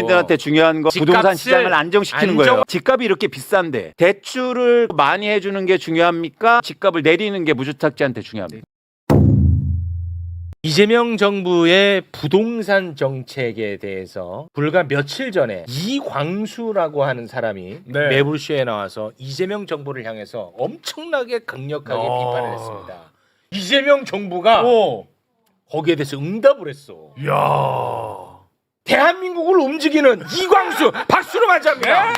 국민들한테 중요한 거 부동산 시장을 안정시키는 거예요. 집값이 이렇게 비싼데 대출을 많이 해주는 게 중요합니까? 집값을 내리는 게 무주택자한테 중요합니까? 이재명 정부의 부동산 정책에 대해서 불과 며칠 전에 이광수라고 하는 사람이 매불쇼에 나와서 이재명 정부를 향해서 엄청나게 강력하게 비판을 했습니다. 이재명 정부가 거기에 대해서 응답을 했어. 이야. 대한민국을 움직이는 이광수 박수로 맞이합니다.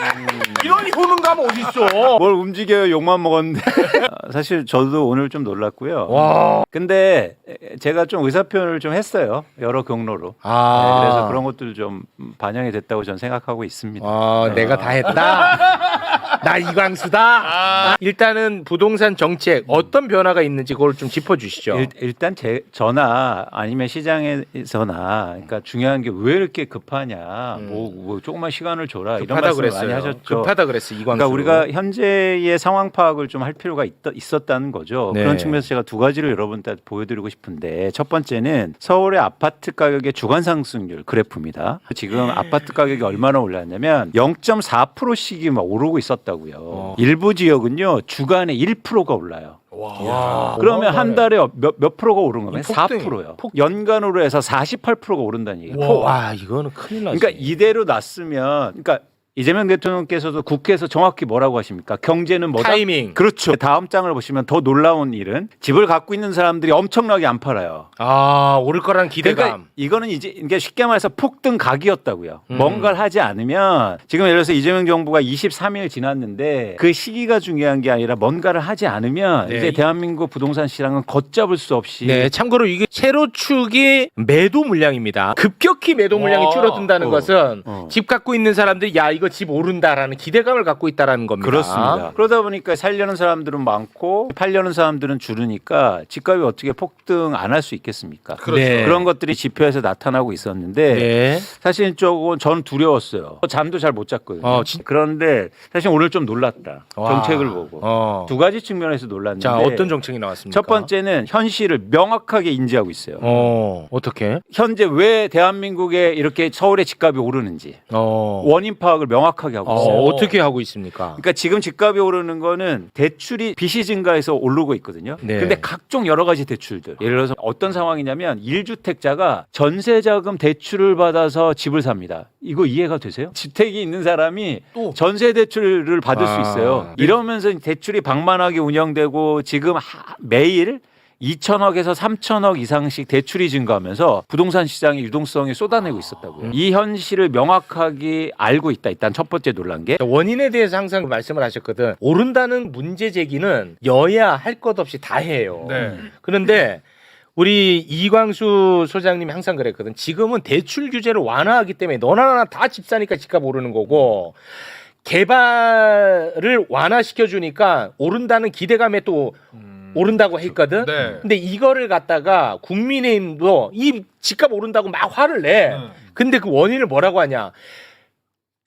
이런 효능감 어딨어? 뭘 움직여요? 욕만 먹었는데. 사실 저도 오늘 좀 놀랐고요. 와. 근데 제가 좀 의사표현을 좀 했어요. 여러 경로로. 네, 그래서 그런 것들 좀 반영이 됐다고 저는 생각하고 있습니다. 내가 다 했다. 나 이광수다. 일단은 부동산 정책 어떤 변화가 있는지 그걸 좀 짚어주시죠. 일단 저나 아니면 시장에서나 그러니까 중요한 게 왜 이렇게 급하냐. 뭐 조금만 시간을 줘라. 이런 말씀 많이 하셨죠. 급하다 그랬어 이광수. 그러니까 우리가 현재의 상황 파악을 좀 할 필요가 있었다는 거죠. 네. 그런 측면에서 제가 두 가지를 여러분한테 보여드리고 싶은데 첫 번째는 서울의 아파트 가격의 주간 상승률 그래프입니다. 지금 아파트 가격이 얼마나 올랐냐면 0.4%씩이 막 오르고 있었다고요. 일부 지역은요 주간에 1%가 올라요. 와. 그러면 한 달에 몇 프로가 오른 거면 폭등이, 4%요. 연간으로 해서 48%가 오른다는 얘기예요. 와 이거는 큰일 났어. 그러니까 이대로 놨으면 그러니까 이재명 대통령께서도 국회에서 정확히 뭐라고 하십니까? 경제는 뭐다? 타이밍. 그렇죠. 다음 장을 보시면 더 놀라운 일은 집을 갖고 있는 사람들이 엄청나게 안 팔아요. 오를 거라는 기대감. 그러니까 이거는 이제 쉽게 말해서 폭등 각이었다고요. 뭔가를 하지 않으면 지금 예를 들어서 이재명 정부가 23일 지났는데 그 시기가 중요한 게 아니라 뭔가를 하지 않으면 이제 대한민국 부동산 시장은 걷잡을 수 없이. 네, 참고로 이게 세로축이 매도 물량입니다. 급격히 매도 물량이 줄어든다는 것은 집 갖고 있는 사람들이 야 이거 집 오른다라는 기대감을 갖고 있다라는 겁니다. 그렇습니다. 그러다 보니까 살려는 사람들은 많고 팔려는 사람들은 줄으니까 집값이 어떻게 폭등 안 할 수 있겠습니까? 그렇죠. 네. 그런 것들이 지표에서 나타나고 있었는데 사실 조금 저는 두려웠어요. 잠도 잘 못 잤거든요. 그런데 사실 오늘 좀 놀랐다. 정책을 보고 두 가지 측면에서 놀랐는데. 자 어떤 정책이 나왔습니까? 첫 번째는 현실을 명확하게 인지하고 있어요. 어떻게? 현재 왜 대한민국에 이렇게 서울의 집값이 오르는지 원인 파악을 명확하게 하고 있어요. 어떻게 하고 있습니까? 그러니까 지금 집값이 오르는 거는 대출이 빚이 증가해서 오르고 있거든요. 네. 근데 각종 여러 가지 대출들. 예를 들어서 어떤 상황이냐면 1주택자가 전세자금 대출을 받아서 집을 삽니다. 이거 이해가 되세요? 주택이 있는 사람이 전세 대출을 받을 수 있어요. 이러면서 대출이 방만하게 운영되고 지금 매일 2천억에서 3천억 이상씩 대출이 증가하면서 부동산 시장의 유동성이 쏟아내고 있었다고요. 이 현실을 명확하게 알고 있다. 일단 첫 번째 놀란 게 원인에 대해서 항상 말씀을 하셨거든. 오른다는 문제 제기는 여야 할 것 없이 다 해요. 그런데 우리 이광수 소장님이 항상 그랬거든. 지금은 대출 규제를 완화하기 때문에 너나 나나 다 집 사니까 집값 오르는 거고 개발을 완화시켜 주니까 오른다는 기대감에 또 오른다고 했거든. 근데 이거를 갖다가 국민의힘도 이 집값 오른다고 막 화를 내. 근데 그 원인을 뭐라고 하냐?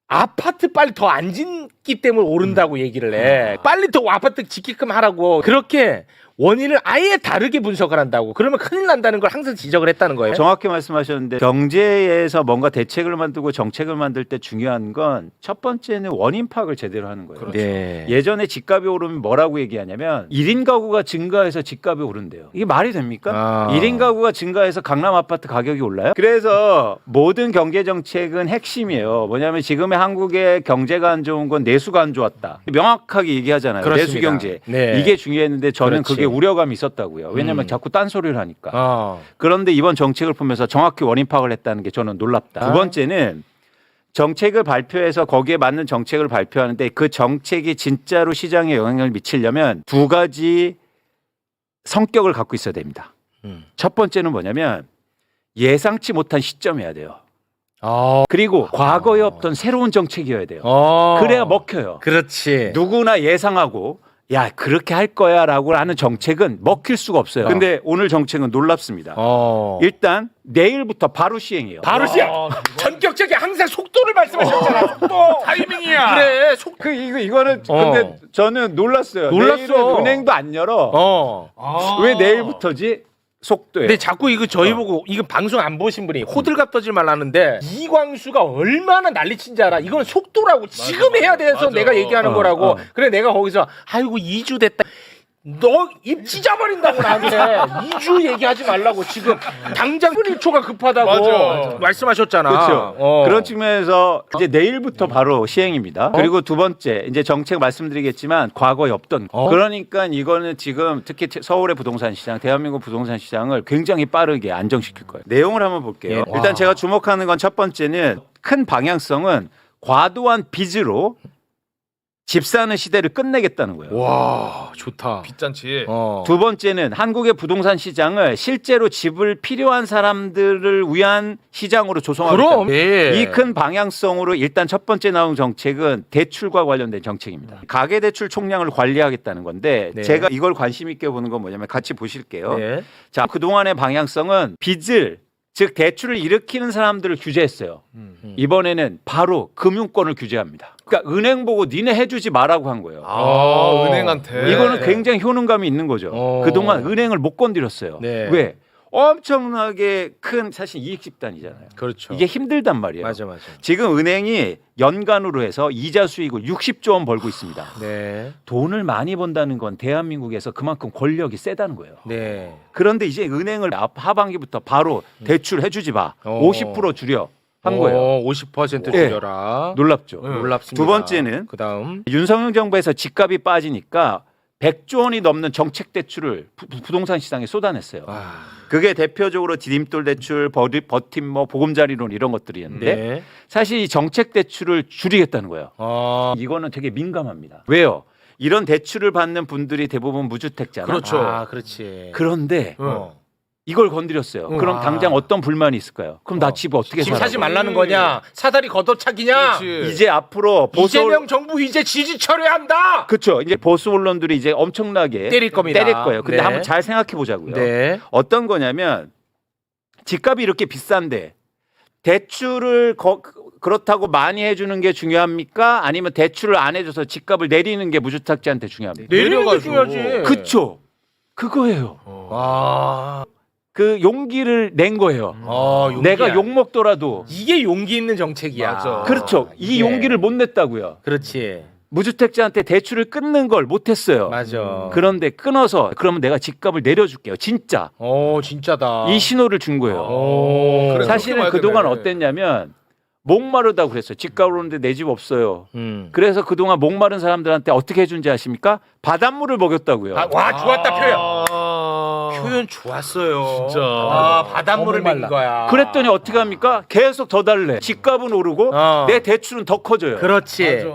아파트 빨리 더 안 짓기 때문에 오른다고 얘기를 해. 빨리 더 아파트 짓게끔 하라고. 그렇게 원인을 아예 다르게 분석을 한다고. 그러면 큰일 난다는 걸 항상 지적을 했다는 거예요. 정확히 말씀하셨는데 경제에서 뭔가 대책을 만들고 정책을 만들 때 중요한 건 첫 번째는 원인 파악을 제대로 하는 거예요. 그렇죠. 네. 예전에 집값이 오르면 뭐라고 얘기하냐면 1인 가구가 증가해서 집값이 오른대요. 이게 말이 됩니까? 1인 가구가 증가해서 강남 아파트 가격이 올라요? 그래서 모든 경제 정책은 핵심이에요. 뭐냐면 지금의 한국의 경제가 안 좋은 건 내수가 안 좋았다. 명확하게 얘기하잖아요. 그렇습니다. 내수 경제. 네. 이게 중요했는데 저는 그렇지. 그게 우려감이 있었다고요. 왜냐하면 자꾸 딴소리를 하니까. 그런데 이번 정책을 보면서 정확히 원인 파악을 했다는 게 저는 놀랍다. 두 번째는 정책을 발표해서 거기에 맞는 정책을 발표하는데 그 정책이 진짜로 시장에 영향을 미치려면 두 가지 성격을 갖고 있어야 됩니다. 첫 번째는 뭐냐면 예상치 못한 시점이어야 돼요. 그리고 과거에 없던 새로운 정책이어야 돼요. 그래야 먹혀요. 그렇지. 누구나 예상하고 야 그렇게 할 거야 라고 하는 정책은 먹힐 수가 없어요. 근데 오늘 정책은 놀랍습니다. 일단 내일부터 바로 시행이에요. 바로 시행. 전격적인 항상 속도를 말씀하셨잖아. 속도. 타이밍이야. 그래. 이거는 근데 저는 놀랐어요. 놀랐어. 내일은 은행도 안 열어. 왜 내일부터지? 속도예요. 근데 자꾸 이거 저희 보고 이거 방송 안 보신 분이 호들갑 떠지 말라는데 이광수가 얼마나 난리친지 알아. 이건 속도라고 지금 해야 돼서 내가 얘기하는 거라고. 그래 내가 거기서 아이고 2주 됐다. 너 입 찢어버린다고 나한테 2주 얘기하지 말라고 지금 당장 1초가 급하다고 맞아. 말씀하셨잖아. 그렇죠. 그런 측면에서 이제 내일부터 바로 시행입니다. 그리고 두 번째 이제 정책 말씀드리겠지만 과거에 없던 그러니까 이거는 지금 특히 서울의 부동산 시장, 대한민국 부동산 시장을 굉장히 빠르게 안정시킬 거예요. 내용을 한번 볼게요. 예. 일단 제가 주목하는 건 첫 번째는 큰 방향성은 과도한 빚으로 집 사는 시대를 끝내겠다는 거예요. 와 좋다. 빚잔치. 두 번째는 한국의 부동산 시장을 실제로 집을 필요한 사람들을 위한 시장으로 조성하겠다. 그럼 이 큰 방향성으로 일단 첫 번째 나온 정책은 대출과 관련된 정책입니다. 가계대출 총량을 관리하겠다는 건데 네. 제가 이걸 관심 있게 보는 건 뭐냐면 같이 보실게요. 네. 자, 그동안의 방향성은 빚을 즉 대출을 일으키는 사람들을 규제했어요. 이번에는 바로 금융권을 규제합니다. 그러니까 은행 보고 니네 해주지 마라고 한 거예요. 은행한테. 이거는 굉장히 효능감이 있는 거죠. 그동안 은행을 못 건드렸어요. 네. 왜? 엄청나게 큰 사실 이익 집단이잖아요. 그렇죠. 이게 힘들단 말이에요. 맞아. 지금 은행이 연간으로 해서 이자 수익을 60조 원 벌고 있습니다. 네. 돈을 많이 번다는 건 대한민국에서 그만큼 권력이 세다는 거예요. 네. 그런데 이제 은행을 하반기부터 바로 대출해주지 마. 50% 줄여 한 거예요. 50% 예. 줄여라. 놀랍죠. 놀랍습니다. 두 번째는 그다음 윤석열 정부에서 집값이 빠지니까 100조 원이 넘는 정책 대출을 부동산 시장에 쏟아냈어요. 그게 대표적으로 디딤돌 대출, 버팀목, 보금자리론 이런 것들이었는데 네. 사실 이 정책 대출을 줄이겠다는 거예요. 이거는 되게 민감합니다. 왜요? 이런 대출을 받는 분들이 대부분 무주택자나. 그렇죠. 그렇지. 그런데 이걸 건드렸어요. 그럼 당장 어떤 불만이 있을까요? 그럼 나 집 어떻게 집 살아? 사지 말라는 거냐? 사다리 걷어차기냐? 그렇지. 이제 앞으로 보수 이재명 정부 이제 지지 철회한다. 그렇죠. 이제 보수 언론들이 이제 엄청나게 때릴 겁니다. 때릴 거예요. 근데 네. 한번 잘 생각해 보자고요. 네. 어떤 거냐면 집값이 이렇게 비싼데 대출을 그렇다고 많이 해주는 게 중요합니까? 아니면 대출을 안 해줘서 집값을 내리는 게 무주택자한테 중요합니까? 내리는 게 내려가지고. 중요하지. 그쵸. 그거예요. 그 용기를 낸 거예요. 용기야. 내가 욕 먹더라도 이게 용기 있는 정책이야. 맞아. 그렇죠. 이 이게. 용기를 못 냈다고요. 그렇지. 무주택자한테 대출을 끊는 걸 못했어요. 맞아. 그런데 끊어서 그러면 내가 집값을 내려줄게요. 진짜. 진짜다. 이 신호를 준 거예요. 그래, 사실은 그렇게 그동안 봐야 되네. 어땠냐면 목마르다고 그랬어요. 집값 오르는데 내 집 없어요. 그래서 그동안 목마른 사람들한테 어떻게 해준지 아십니까? 바닷물을 먹였다고요. 와 좋았다 표현. 표현 좋았어요. 진짜. 바닷물을 먹인 거야. 그랬더니 어떻게 합니까? 계속 더 달래. 집값은 오르고 내 대출은 더 커져요. 그렇지. 맞아.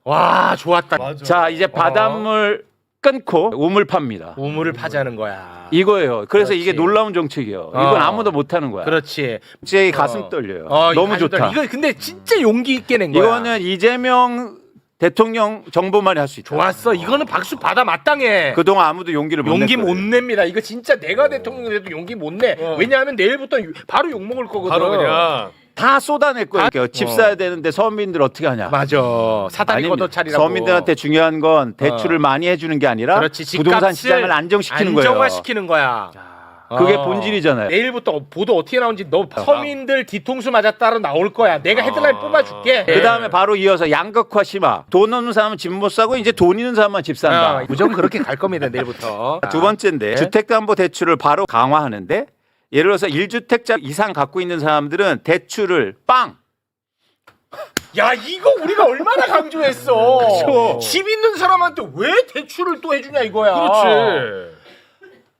와 좋았다. 맞아. 자 이제 바닷물 끊고 우물 팝니다. 우물을 파자는 거야. 이거예요. 그래서 그렇지. 이게 놀라운 정책이에요. 이건 아무도 못하는 거야. 그렇지. 제 가슴 떨려요. 이 너무 가슴 좋다. 이거 근데 진짜 용기 있게 낸 거야. 이거는 이재명 대통령 정부만이 할 수 있다. 좋았어. 이거는 박수 받아 마땅해. 그동안 아무도 용기를 못 용기 못 냈거든요. 냅니다. 이거 진짜 내가 대통령 돼도 용기 못 내. 왜냐하면 내일부터 바로 욕 먹을 거거든. 바로 그냥. 다 쏟아낼 거예요. 집 사야 되는데 서민들 어떻게 하냐? 맞아. 사다리 아닙니다. 걷어차리라고. 서민들한테 중요한 건 대출을 많이 해주는 게 아니라 그렇지. 부동산 집값을 시장을 안정시키는 거예요. 안정화시키는 거야. 그게 본질이잖아요. 내일부터 보도 어떻게 나오는지 너 서민들 뒤통수 맞아 따라 나올 거야. 내가 헤드라인 뽑아줄게. 그 다음에 바로 이어서 양극화 심화. 돈 없는 사람은 집 못 사고 이제 돈 있는 사람만 집 산다. 무조건 그렇게 갈 겁니다. 내일부터. 두 번째인데 주택담보대출을 바로 강화하는데 예를 들어서 1주택자 이상 갖고 있는 사람들은 대출을 빵. 야 이거 우리가 얼마나 강조했어. 그쵸. 집 있는 사람한테 왜 대출을 또 해주냐 이거야. 그렇지.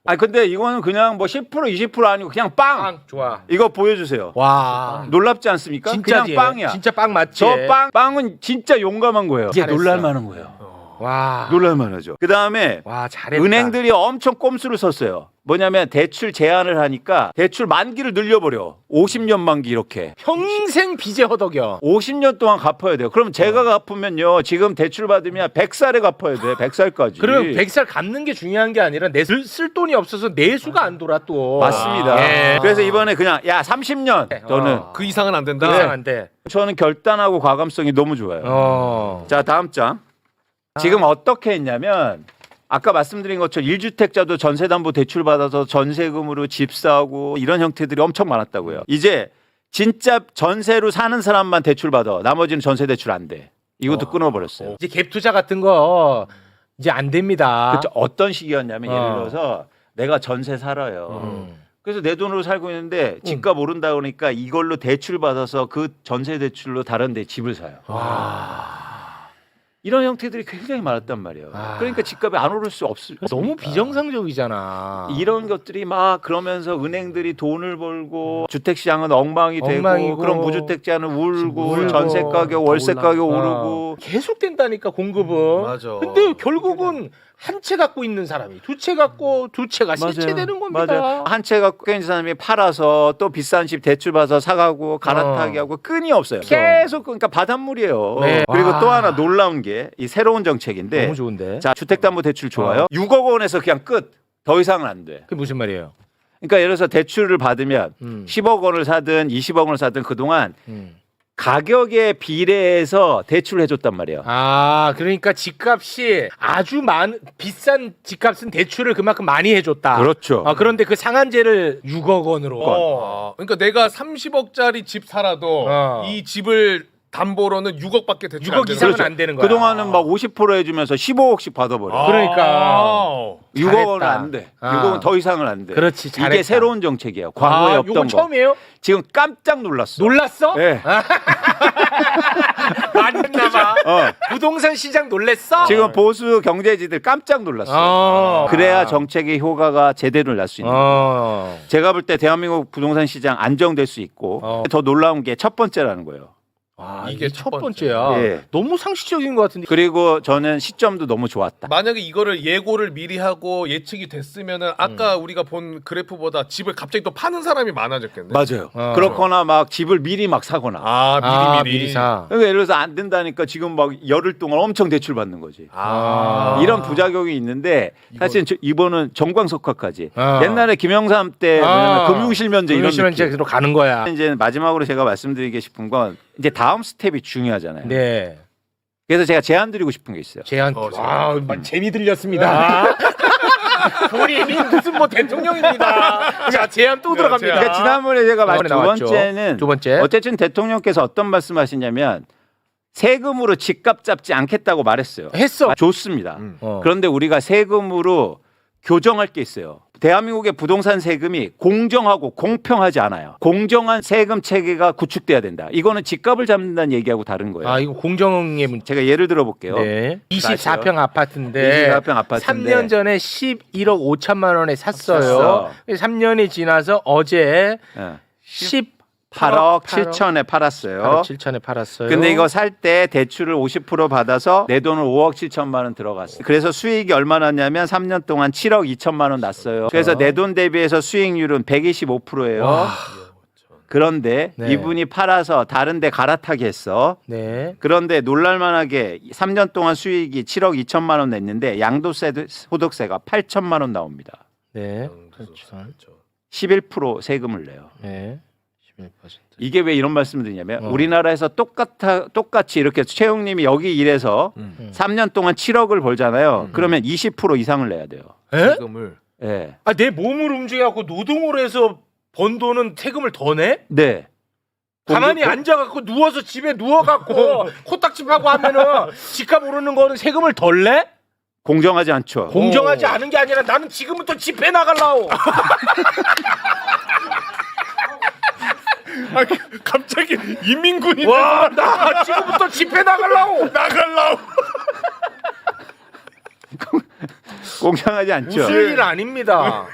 아 근데 이거는 그냥 뭐 10% 20% 아니고 그냥 빵. 좋아. 이거 보여주세요. 와. 놀랍지 않습니까? 진짜지. 그냥 빵이야. 진짜 빵 맞지. 저 빵은 진짜 용감한 거예요. 이게 잘했어. 놀랄만한 거예요. 와. 놀랄만하죠. 그 다음에 와 잘했다. 은행들이 엄청 꼼수를 썼어요. 뭐냐면 대출 제한을 하니까 대출 만기를 늘려버려. 50년 만기 이렇게. 평생 빚에 허덕여. 50년 동안 갚아야 돼요. 그럼 제가 갚으면요. 지금 대출 받으면 100살에 갚아야 돼. 100살까지. 그럼 100살 갚는 게 중요한 게 아니라 쓸 돈이 없어서 내수가 안 돌아 또. 맞습니다. 예. 그래서 이번에 그냥 야 30년 저는 그 이상은 안 된다. 이상 안 돼. 저는 결단하고 과감성이 너무 좋아요. 자 다음 장. 지금 어떻게 했냐면 아까 말씀드린 것처럼 1주택자도 전세담보대출 받아서 전세금으로 집 사고 이런 형태들이 엄청 많았다고요. 이제 진짜 전세로 사는 사람만 대출 받아. 나머지는 전세 대출 안 돼. 이것도 끊어버렸어요. 이제 갭 투자 같은 거 이제 안 됩니다. 그렇죠. 어떤 식이었냐면 예를 들어서 내가 전세 살아요. 그래서 내 돈으로 살고 있는데 집값 오른다 그러니까 이걸로 대출 받아서 그 전세 대출로 다른 데 집을 사요. 이런 형태들이 굉장히 많았단 말이에요. 그러니까 집값이 안 오를 수 없으니까. 너무 비정상적이잖아. 이런 것들이 막 그러면서 은행들이 돈을 벌고 주택시장은 엉망이 엉망이고, 되고 그럼 무주택자는 울고 울고, 전세 가격 월세 가격 어. 오르고 계속 된다니까 공급은. 맞아. 근데 결국은 한 채 갖고 있는 사람이 두 채 갖고 두 채가 세 채 되는 겁니다. 맞아요. 한 채 갖고 있는 사람이 팔아서 또 비싼 집 대출 받아서 사가고 갈아타기 하고 끈이 없어요. 계속 그러니까 바닷물이에요. 네. 그리고 와. 또 하나 놀라운 게 이 새로운 정책인데 너무 좋은데. 자 주택담보대출 좋아요. 6억 원에서 그냥 끝. 더 이상은 안 돼. 그게 무슨 말이에요? 그러니까 예를 들어서 대출을 받으면 10억 원을 사든 20억 원을 사든 그동안 가격에 비례해서 대출을 해줬단 말이에요. 아, 그러니까 집값이 아주 비싼 집값은 대출을 그만큼 많이 해줬다. 그렇죠. 그런데 그 상한제를 6억 원으로. 그러니까 내가 30억짜리 집 살아도 이 집을 담보로는 6억밖에 대출 6억 이상은 안 되는 거야. 그동안은 막 50% 해주면서 15억씩 받아버려. 그러니까 6억 원은 잘했다. 안 돼. 6억은 더 이상은 안 돼. 그렇지, 잘했다. 이게 새로운 정책이에요. 과거에 없던 이건 거. 처음이에요? 지금 깜짝 놀랐어. 놀랐어? 네. 많이 했나봐. 부동산 시장 놀랬어? 지금 보수 경제지들 깜짝 놀랐어. 그래야 정책의 효과가 제대로 날 수 있는 거예요. 제가 볼 때 대한민국 부동산 시장 안정될 수 있고 더 놀라운 게 첫 번째라는 거예요. 이게 첫 번째야. 예. 너무 상식적인 것 같은데. 그리고 저는 시점도 너무 좋았다. 만약에 이거를 예고를 미리 하고 예측이 됐으면은 아까 우리가 본 그래프보다 집을 갑자기 또 파는 사람이 많아졌겠네. 맞아요. 그렇거나 막 집을 미리 막 사거나. 미리 사. 그러니까 예를 들어서 안 된다니까 지금 막 열흘 동안 엄청 대출 받는 거지. 이런 부작용이 있는데 사실 이번은 정광석화까지. 옛날에 김영삼 때 금융실면제 이런 금융실면제로 가는 거야. 이제 마지막으로 제가 말씀드리고 싶은 건 이제 다음 스텝이 중요하잖아요. 네. 그래서 제가 제안 드리고 싶은 게 있어요. 제안. 재미 들렸습니다. 본인이 무슨 뭐 대통령입니다. 자, 제안 또 들어갑니다. 그러니까 지난번에 제가 말씀 두 나왔죠. 번째는 두 번째. 어쨌든 대통령께서 어떤 말씀하시냐면 세금으로 집값 잡지 않겠다고 말했어요. 했어. 좋습니다. 그런데 우리가 세금으로 교정할 게 있어요. 대한민국의 부동산 세금이 공정하고 공평하지 않아요. 공정한 세금 체계가 구축돼야 된다. 이거는 집값을 잡는다는 얘기하고 다른 거예요. 이거 공정의 문제. 제가 예를 들어 볼게요. 네. 24평 아파트인데 24평 아파트인데 3년 전에 11억 5천만 원에 샀어요. 3년이 지나서 어제 8억 7천에 팔았어요. 8억 7천에 팔았어요. 근데 이거 살 때 대출을 50% 받아서 내 돈은 5억 7천만 원 들어갔어요. 그래서 수익이 얼마 났냐면 3년 동안 7억 2천만 원 났어요. 그래서 내 돈 대비해서 수익률은 125%예요. 그런데 네. 이분이 팔아서 다른 데 갈아타게 했어. 네. 그런데 놀랄만하게 3년 동안 수익이 7억 2천만 원 냈는데 양도세 소득세가 8천만 원 나옵니다. 네. 11% 세금을 내요. 네. 11%. 이게 왜 이런 말씀을 드리냐면 우리나라에서 똑같이 이렇게 최영님이 여기 일해서 3년 동안 7억을 벌잖아요. 그러면 20% 이상을 내야 돼요. 세금을. 네. 내 몸을 움직여갖고 노동을 해서 번 돈은 세금을 더 내? 네. 가만히 앉아갖고 누워서 집에 누워갖고 코딱지하고 하면은 집값 오르는 거는 세금을 덜 내? 공정하지 않죠. 공정하지 않은 게 아니라 나는 지금부터 집회 나갈라오. 갑자기 인민군이 와, 나 지금부터 집회 나갈라오. 공정하지 않죠. 웃을 일 아닙니다.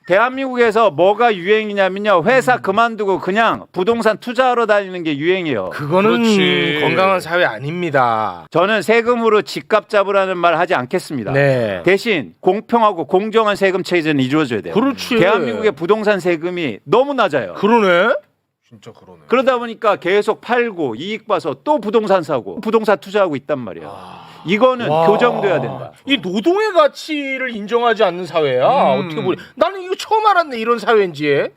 대한민국에서 뭐가 유행이냐면요. 회사 그만두고 그냥 부동산 투자하러 다니는 게 유행이에요. 그거는 그렇지. 건강한 사회 아닙니다. 저는 세금으로 집값 잡으라는 말 하지 않겠습니다. 네. 대신 공평하고 공정한 세금 체제는 이루어져야 돼요. 그렇지. 대한민국의 부동산 세금이 너무 낮아요. 그러네. 진짜 그러네. 그러다 보니까 계속 팔고 이익 봐서 또 부동산 사고 부동산 투자하고 있단 말이에요. 이거는 교정돼야 된다. 이 노동의 가치를 인정하지 않는 사회야. 어떻게 보니? 나는 이거 처음 알았네. 이런 사회인지.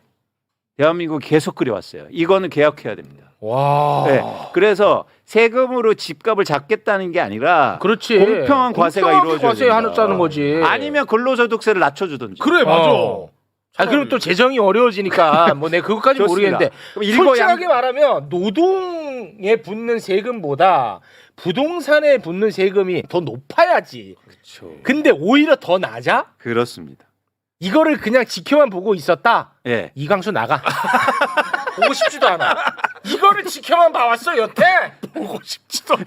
대한민국이 계속 그려왔어요. 이거는 개혁해야 됩니다. 와. 네. 그래서 세금으로 집값을 잡겠다는 게 아니라 그렇지. 공평한 과세가 이루어져야 과세 된다. 하자는 거지. 아니면 근로소득세를 낮춰주든지. 그래 맞아. 아 그럼 또 재정이 어려워지니까 뭐 내가 그것까지 좋습니다. 모르겠는데 그럼 솔직하게 말하면 노동에 붙는 세금보다 부동산에 붙는 세금이 더 높아야지. 그렇죠. 근데 오히려 더 낮아? 그렇습니다. 이거를 그냥 지켜만 보고 있었다. 예. 이광수 나가. 보고 싶지도 않아. 이거를 지켜만 봐왔어 여태. 보고 싶지도 않아.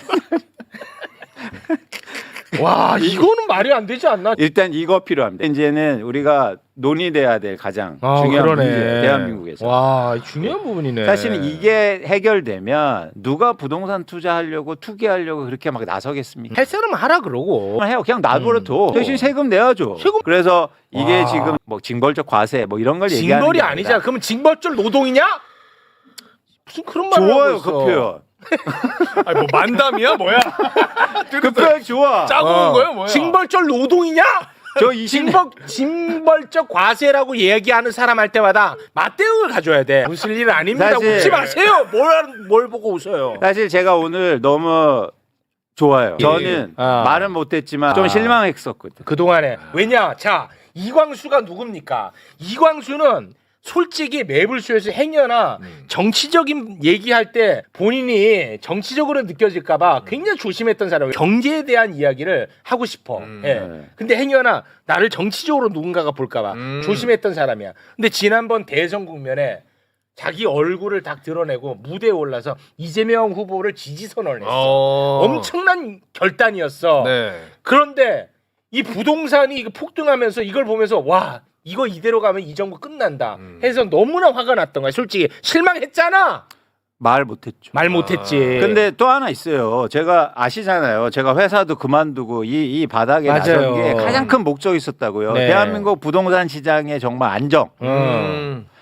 와 이거는 말이 안 되지 않나? 일단 이거 필요합니다. 이제는 우리가 논의돼야 될 가장 중요한 그러네. 문제, 대한민국에서. 와 중요한 부분이네. 사실은 이게 해결되면 누가 부동산 투자하려고 투기하려고 그렇게 막 나서겠습니까? 할 사람은 하라 그러고. 해요. 그냥 놔둬도 대신 세금 내야죠. 세금- 그래서 이게 와. 지금 뭐 징벌적 과세 뭐 이런 걸 얘기하는 징벌이 게 아니잖아. 그러면 징벌적 노동이냐? 무슨 그런 말을 좋아요 하고 그 있어. 표현. 아니 뭐 만담이야 뭐야? 그 표현 좋아. 짜고 온 거야 뭐야? 징벌적 노동이냐? 저 20년 징벌적 과세라고 얘기하는 사람 할 때마다 맞대응을 가져야 돼. 웃을 일 아닙니다. 사실- 웃지 마세요. 뭘 보고 웃어요? 사실 제가 오늘 너무 좋아요. 저는 아. 말은 못했지만 좀 실망했었거든. 그동안에 왜냐? 자 이광수가 누굽니까? 이광수는 솔직히 매불쇼에서 행여나 정치적인 얘기할 때 본인이 정치적으로 느껴질까봐 굉장히 조심했던 사람이에요. 경제에 대한 이야기를 하고 싶어. 예. 근데 행여나 나를 정치적으로 누군가가 볼까봐 조심했던 사람이야. 근데 지난번 대선 국면에 자기 얼굴을 딱 드러내고 무대에 올라서 이재명 후보를 지지 선언을 했어. 엄청난 결단이었어. 네. 그런데 이 부동산이 이거 폭등하면서 이걸 보면서 와 이거 이대로 가면 이 정부 끝난다 해서 너무나 화가 났던 거야. 솔직히 실망했잖아. 말 못했죠. 말 못했지. 근데 또 하나 있어요. 제가 아시잖아요. 제가 회사도 그만두고 이 바닥에 맞아요. 나선 게 가장 큰 목적이 있었다고요. 네. 대한민국 부동산 시장의 정말 안정.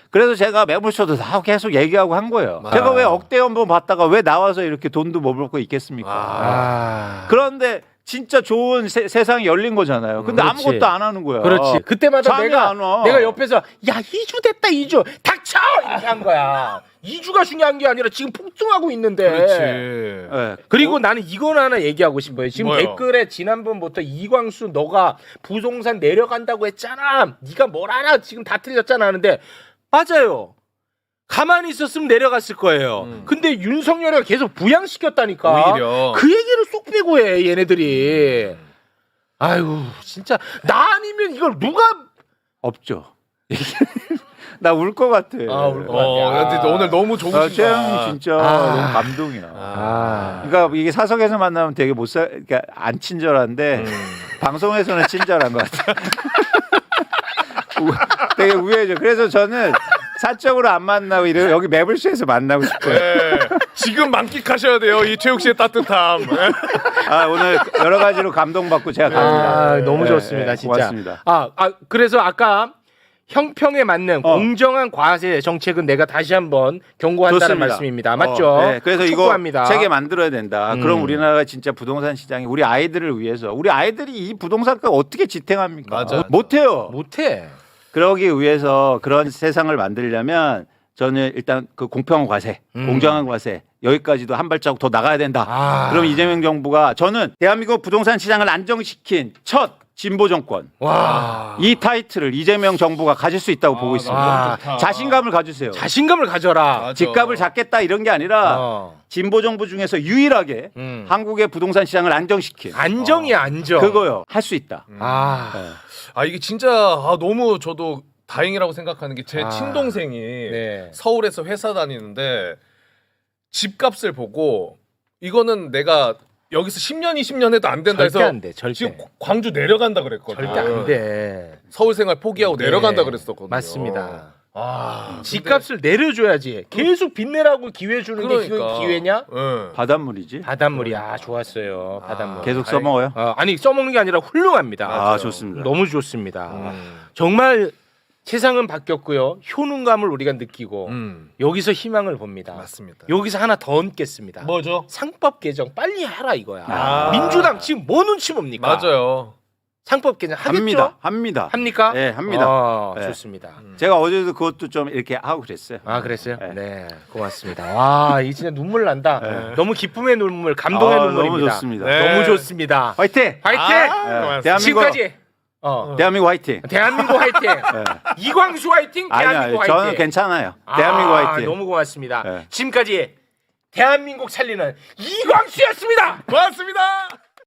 그래서 제가 매불쇼도 다 계속 얘기하고 한 거예요. 제가 왜 억대 연봉 받다가 왜 나와서 이렇게 돈도 못 벌고 있겠습니까? 그런데 진짜 좋은 세상이 열린 거잖아요. 근데 그렇지. 아무것도 안 하는 거야. 그렇지. 그때마다 잠이 안 와. 내가 옆에서 야 2주 됐다 2주 닥쳐 이렇게 한 거야. 2주가 중요한 게 아니라 지금 폭등하고 있는데. 그렇지. 네. 그리고 나는 이건 하나 얘기하고 싶어요. 지금 뭐요? 댓글에 지난번부터 이광수 너가 부동산 내려간다고 했잖아. 네가 뭘 알아? 지금 다 틀렸잖아 하는데 맞아요. 가만히 있었으면 내려갔을 거예요. 근데 윤석열이가 계속 부양시켰다니까. 오히려. 그 얘기를 쏙 빼고 해 얘네들이. 아이고 진짜 나 아니면 이걸 누가 없죠. 나 울 것 같아. 울 것 같아. 근데 오늘 너무 좋으시다. 최영이 진짜 너무 감동이야. 그러니까 이게 사석에서 만나면 되게 그러니까 안 친절한데 방송에서는 친절한 것 같아. 되게 우회죠. 그래서 저는 사적으로 안 만나고 여기 매불쇼에서 만나고 싶어요. 네. 지금 만끽하셔야 돼요. 이 최욱 씨의 따뜻함. 오늘 여러 가지로 감동받고 제가 갑니다. 너무 네, 좋습니다, 네, 진짜. 고맙습니다. 그래서 아까 형평에 맞는 공정한 과세 정책은 내가 다시 한번 경고한다는 좋습니다. 말씀입니다. 맞죠? 네, 그래서 촉구합니다. 이거 세게 만들어야 된다. 그럼 우리나라가 진짜 부동산 시장이 우리 아이들을 위해서 우리 아이들이 이 부동산가 어떻게 지탱합니까? 맞아. 못해요. 못해. 그러기 위해서 그런 세상을 만들려면 저는 일단 그 공평한 과세, 공정한 과세 여기까지도 한 발자국 더 나가야 된다. 그럼 이재명 정부가 저는 대한민국 부동산 시장을 안정시킨 첫 진보 정권. 와. 이 타이틀을 이재명 정부가 가질 수 있다고 보고 있습니다. 자신감을 가지세요. 자신감을 가져라. 맞아. 집값을 잡겠다 이런 게 아니라 진보 정부 중에서 유일하게 한국의 부동산 시장을 안정시킨 안정이야 안정. 그거요. 할 수 있다. 이게 진짜 너무 저도 다행이라고 생각하는 게 제 친동생이 서울에서 회사 다니는데 집값을 보고 이거는 내가 여기서 10년 20년 해도 안 된다 해서 절대 안 돼. 절대. 지금 광주 내려간다 그랬거든. 절대 안 돼. 서울 생활 포기하고 내려간다 그랬었거든요. 맞습니다. 근데- 집값을 내려줘야지. 계속 빚내라고 기회 주는 게 그러니까. 그게 기회냐? 바닷물이지. 바닷물이야. 좋았어요. 바닷물. 계속 써먹어요? 아니 써먹는 게 아니라 훌륭합니다. 좋습니다. 너무 좋습니다. 정말 세상은 바뀌었고요. 효능감을 우리가 느끼고 여기서 희망을 봅니다. 맞습니다. 여기서 하나 더 얹겠습니다. 뭐죠? 상법 개정 빨리 하라 이거야. 민주당 지금 뭐 눈치 봅니까? 맞아요. 상법 개정 하겠죠? 합니다. 합니까? 네, 합니다. 네. 좋습니다. 제가 어제도 그것도 좀 이렇게 하고 그랬어요. 아, 그랬어요? 네. 네, 고맙습니다. 와, 이 진짜 눈물 난다. 네. 너무 기쁨의 눈물, 감동의 눈물입니다. 너무 좋습니다. 네. 너무 좋습니다. 화이팅! 화이팅! 네. 대한민국 지금까지 대한민국 화이팅! 대한민국 화이팅! 이광수 화이팅! 대한민국 아니요, 화이팅! 저는 괜찮아요. 대한민국 화이팅! 너무 고맙습니다. 네. 지금까지 대한민국 살리는 이광수였습니다. 고맙습니다.